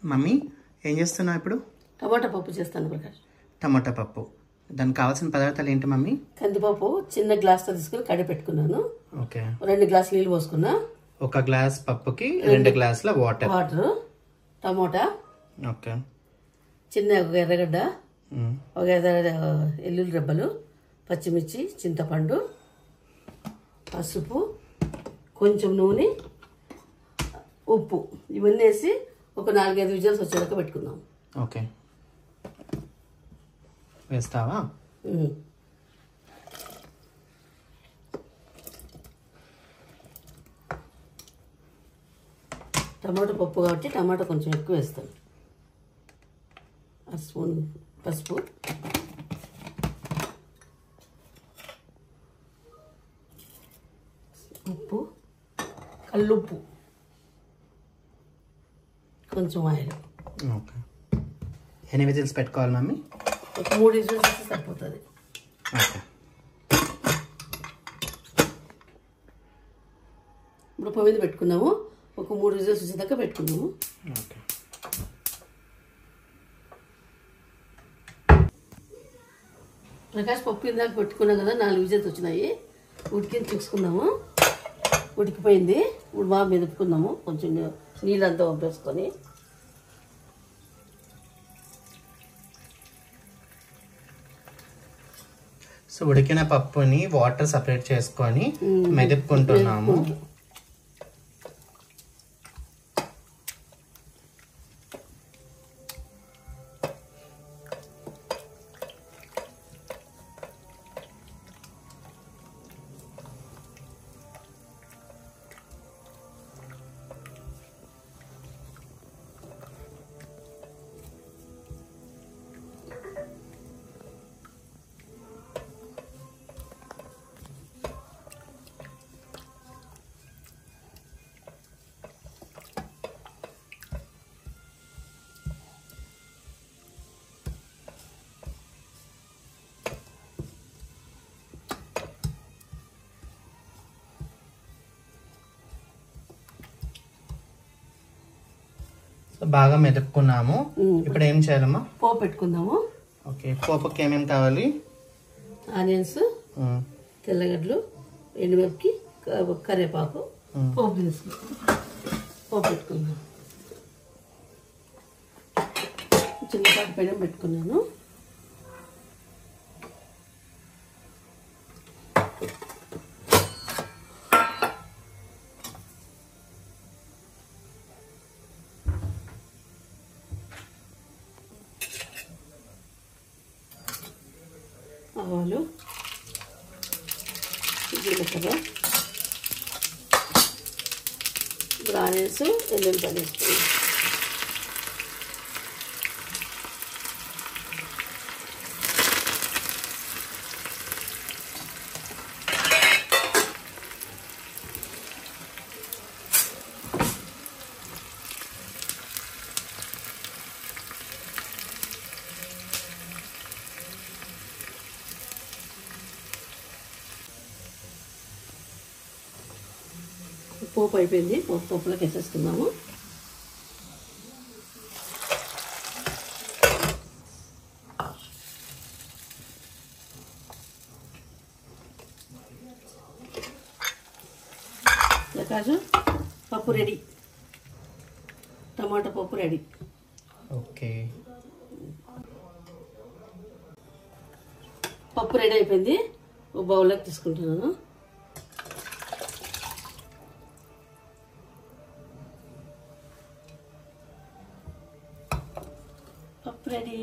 Mummy ఏం చేస్తున్నావు ఇప్పుడు? టమాటా పప్పు చేస్తాను ప్రకాష్. టమాటా పప్పు. దానికి కావాల్సిన పదార్థాలు ఏంటి మమ్మీ? కందిపప్పు చిన్న గ్లాస్తో తీసుకుని కడిగి పెట్టుకున్నాను. ఓకే. 2 గ్లాసులు నీళ్ళు పోసుకున్నా. 1 గ్లాస్ పప్పుకి 2 గ్లాసుల వాటర్. టమోటా. ఓకే. చిన్న ఒక ఎర్రగడ్డ, ఒక ఎల్లుల్లి రెబ్బలు, పచ్చిమిర్చి, చింతపండు, పసుపు, కొంచెం నూనె, ఉప్పు ఇవన్నీ వేసి ఒక 4-5 విజిల్స్ వచ్చేదాకా పెట్టుకుందాం. ఓకే. వేస్తావా? టమాటా పప్పు కాబట్టి టమాటా కొంచెం ఎక్కువ వేస్తాను. 1 స్పూన్ పసుపు, ఉప్పు, కల్లుప్పు, కొంచెం ఆయిల్. ఓకే. ఎన్ని విజిల్స్ పెట్టుకోవాలి మమ్మీ? ఒక 3 విజిల్స్ వస్తే సరిపోతుంది. ఓకే. ఇప్పుడు పొయ్యి మీద పెట్టుకున్నాము. ఒక 3 విజిల్స్ వచ్చేదాకా పెట్టుకున్నాము. ఓకే. ప్రకాష్ పప్పు ఇందాక పెట్టుకున్నాం కదా, 4 విజిల్స్ వచ్చినాయి. ఉడికింది చూసుకుందాము. ఉడికిపోయింది. ఇప్పుడు బాగా మెదుపుకుందాము. కొంచెం నీళ్ళంతా పంపేసుకొని. సో ఉడికిన పప్పుని వాటర్ సపరేట్ చేసుకొని మెదుపుకుంటున్నాము. బాగా మెదుపుకున్నాము. ఇప్పుడు ఏం చేయాలమ్మా? పోపు పెట్టుకుందాము. ఓకే. పోపుకి ఏమేమి కావాలి? ఆనియన్స్, తెల్లగడ్డలు, ఎండుమిరపకి, కరివేపాకు, పోపు దినుసులు. పోపు పెట్టుకుందాం. చిన్నపాటి పెనం పెట్టుకున్నాను. ఆవాలు, జీలకర్ర, ఇప్పుడు ఆనియన్స్, ఎల్లుల్లిపాయలు వేసుకున్నాం. పోపు అయిపోయింది. పోపులోకి వేసేసుకుందాము. ప్రకాష్ పప్పు రెడీ. టమాటా పప్పు రెడీ. ఓకే. పప్పు రెడీ అయిపోయింది. ఒక బౌల్లోకి తీసుకుంటున్నాను. పప్పు రెడీ.